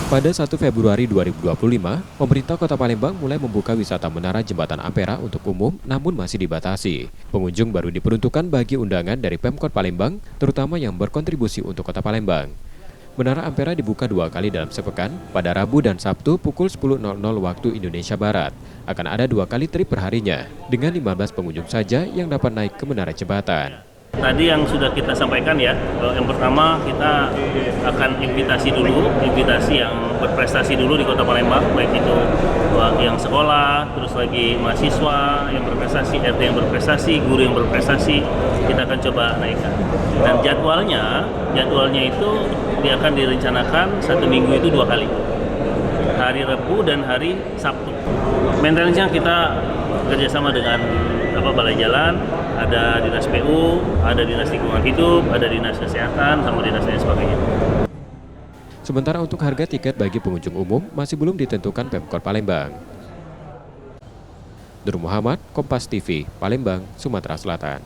Pada 1 Februari 2025, pemerintah Kota Palembang mulai membuka wisata Menara Jembatan Ampera untuk umum namun masih dibatasi. Pengunjung baru diperuntukkan bagi undangan dari Pemkot Palembang, terutama yang berkontribusi untuk Kota Palembang. Menara Ampera dibuka 2 kali dalam sepekan, pada Rabu dan Sabtu pukul 10.00 waktu Indonesia Barat. Akan ada 2 kali trip perharinya, dengan 15 pengunjung saja yang dapat naik ke Menara Jembatan. Tadi yang sudah kita sampaikan ya, yang pertama kita akan invitasi yang berprestasi dulu di Kota Palembang, baik itu yang sekolah, terus lagi mahasiswa yang berprestasi, RT yang berprestasi, guru yang berprestasi, kita akan coba naikkan. Dan jadwalnya itu dia akan direncanakan 1 minggu itu 2 kali, hari Rabu dan hari Sabtu. Maintenance-nya kita kerjasama dengan Balai Jalan, ada Dinas PU, ada Dinas Lingkungan Hidup, ada Dinas Kesehatan, sama dinas lain sebagainya. Sementara untuk harga tiket bagi pengunjung umum masih belum ditentukan Pemkot Palembang. Nur Muhammad, Kompas TV, Palembang, Sumatera Selatan.